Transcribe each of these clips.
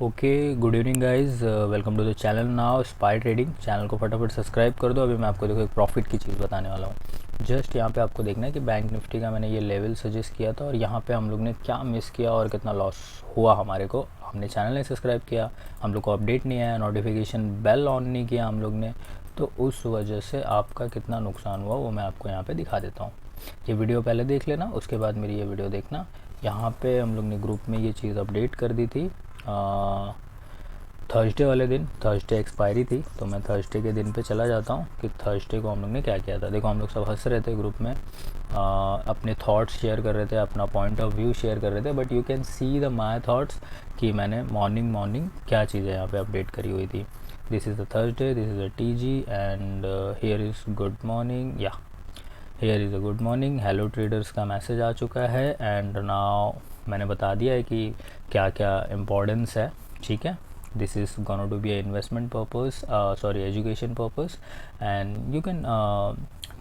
Okay, good evening guys, welcome to the channel now spy trading. Channel को फटाफट subscribe कर दो। अभी मैं आपको देखो एक प्रॉफिट की चीज़ बताने वाला हूँ। जस्ट यहाँ पे आपको देखना है कि बैंक निफ्टी का मैंने ये लेवल सजेस्ट किया था और यहाँ पे हम लोग ने क्या मिस किया और कितना लॉस हुआ हमारे को। हमने चैनल नहीं सब्सक्राइब किया, हम लोग को अपडेट नहीं आया, नोटिफिकेशन बेल ऑन नहीं किया हम लोग ने, तो उस वजह से आपका कितना नुकसान हुआ वो मैं आपको यहाँ पर दिखा देता हूँ। ये वीडियो पहले देख लेना, उसके बाद मेरी ये वीडियो देखना। यहाँ पे हम लोग ने ग्रुप में ये चीज़ अपडेट कर दी थी थर्सडे वाले दिन। थर्सडे एक्सपायरी थी, तो मैं थर्सडे के दिन पे चला जाता हूँ कि थर्सडे को हम लोग ने क्या किया था। देखो, हम लोग सब हंस रहे थे ग्रुप में, अपने थॉट्स शेयर कर रहे थे, अपना पॉइंट ऑफ व्यू शेयर कर रहे थे, but you can see the my thoughts कि मैंने मॉर्निंग क्या चीज़ें यहाँ पे अपडेट करी हुई थी। This is the Thursday, this is the TG and here is good morning, या here is a good morning. Hello traders का मैसेज आ चुका है एंड नाउ मैंने बता दिया है कि क्या क्या इम्पोर्टेंस है, ठीक है। This is gonna to be a investment purpose, education purpose, and you can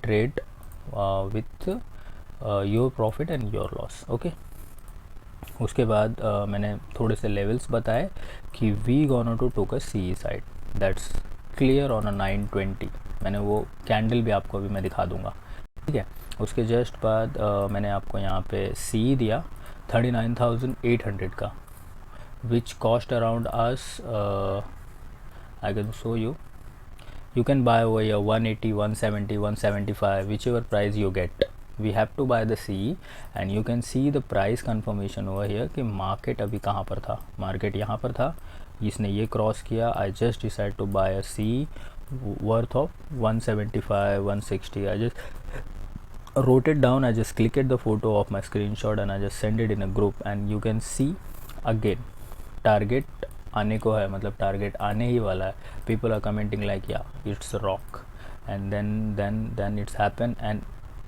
trade with your profit and your loss, okay। उसके बाद मैंने थोड़े से लेवल्स बताए कि we gonna to take a CE side, that's clear on a 920। मैंने वो candle भी आपको अभी मैं दिखा दूंगा, ठीक है। उसके जस्ट बाद मैंने आपको यहाँ पे CE दिया 39,800 का, which cost around us, I can show you, you can buy over here 180, 170, 175, whichever price you get. We have to buy the CE and you can see the price confirmation over here कि market अभी कहाँ पर था। market यहाँ पर था, इसने ये क्रॉस किया। I just decide to buy a CE worth of 175, 160. I just wrote it down, I just clicked the photo of my screenshot and I just send it in a group and you can see again target आने को है, मतलब target आने ही वाला है। People are commenting like yeah it's rock and then it's happen. And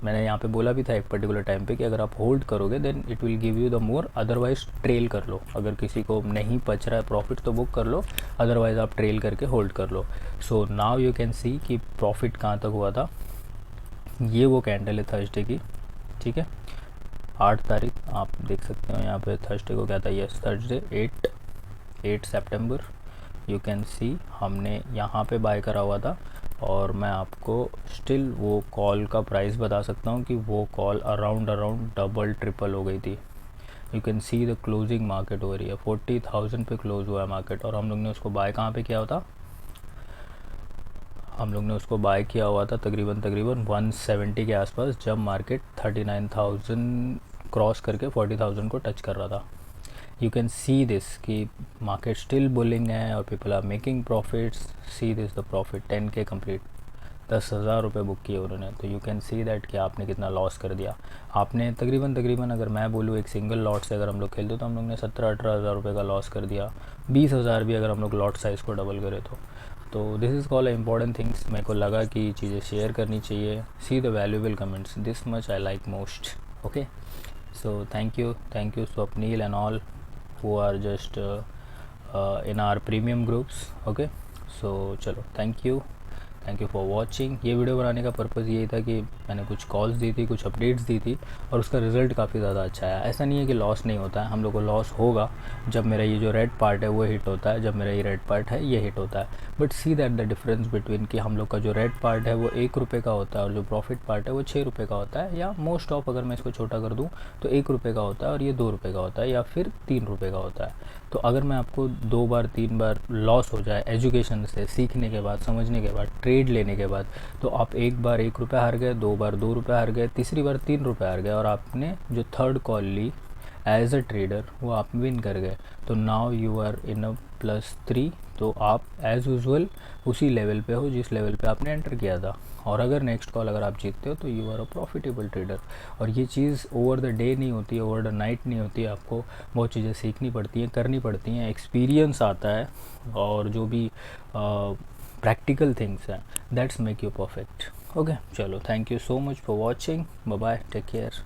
मैंने यहाँ पे बोला भी था एक पर्टिकुलर टाइम पे कि अगर आप होल्ड करोगे then it will give you the more, otherwise trail कर लो। अगर किसी को नहीं बच रहा है प्रॉफिट तो बुक कर लो, अदरवाइज आप ट्रेल करके होल्ड कर लो। So now you can see कि प्रॉफिट कहाँ तक हुआ था। ये वो कैंडल है थर्सडे की, ठीक है, 8 तारीख। आप देख सकते हो यहाँ पे थर्सडे को क्या था, yes Thursday 8 September. You can सी हमने यहाँ पे बाय करा हुआ था और मैं आपको स्टिल वो कॉल का प्राइस बता सकता हूँ कि वो कॉल अराउंड डबल ट्रिपल हो गई थी। You can see the closing market हो रही है 40,000 पे क्लोज हुआ है मार्केट, और हम लोग ने उसको बाय कहाँ पे किया होता, हम लोग ने उसको बाय किया हुआ था तकरीबन 170 के आसपास, जब मार्केट 39,000 क्रॉस करके 40,000 को टच कर रहा था। यू कैन सी दिस कि मार्केट स्टिल बुलिंग है और people are making profits. See this the profit 10K complete, 10,000 रुपये बुक किए उन्होंने। तो यू कैन सी दैट कि आपने कितना लॉस कर दिया। आपने तकरीबन अगर मैं बोलूँ एक सिंगल लॉट से अगर हम लोग खेलते तो हम लोग ने 17-18 रुपये का लॉस कर दिया। 20,000 भी अगर हम लोग लॉट साइज़ को डबल करें तो this is call important things. मेरे को लगा कि चीज़ें शेयर करनी चाहिए। See the valuable comments, this much I like most, okay. So thank you Swapnil and all who are just in our premium groups, okay। so चलो थैंक यू फॉर वॉचिंग। ये video बनाने का पर्पज़ यही था कि मैंने कुछ कॉल्स दी थी, कुछ अपडेट्स दी थी और उसका रिज़ल्ट काफ़ी ज़्यादा अच्छा है। ऐसा नहीं है कि लॉस नहीं होता है, हम लोग को लॉस होगा जब मेरा ये जो रेड पार्ट है वो हिट होता है, जब मेरा ये रेड पार्ट है ये हिट होता है। But see that the difference between कि हम लोग का जो रेड पार्ट है वो 1 रुपये का होता है और जो प्रॉफिट पार्ट है वो 6 रुपये का होता है, या मोस्ट ऑफ अगर मैं इसको छोटा कर दूँ तो 1 रुपये का होता है और ये 2 रुपये का होता है, या फिर 3 रुपये का होता है। तो अगर मैं आपको 2 बार 3 बार लॉस हो जाए एजुकेशन से, सीखने के बाद, समझने के बाद, ट्रेड लेने के बाद, तो आप एक बार 1 रुपये हार गए, 2 बार 2 रुपये हार गए, तीसरी बार 3 रुपये हार गए और आपने जो थर्ड कॉल ली एज अ ट्रेडर वो आप विन कर गए। तो now you are in a +3, तो आप एज़ यूजुअल उसी लेवल पे हो जिस लेवल पे आपने एंटर किया था। और अगर नेक्स्ट कॉल अगर आप जीतते हो तो you are a profitable trader. और ये चीज़ ओवर द डे नहीं होती है, ओवर द नाइट नहीं होती है। आपको बहुत चीज़ें सीखनी पड़ती हैं, करनी पड़ती हैं, एक्सपीरियंस आता है, और जो भी प्रैक्टिकल थिंग्स हैं that's make you perfect, okay. चलो thank you so much for watching, bye bye, take care.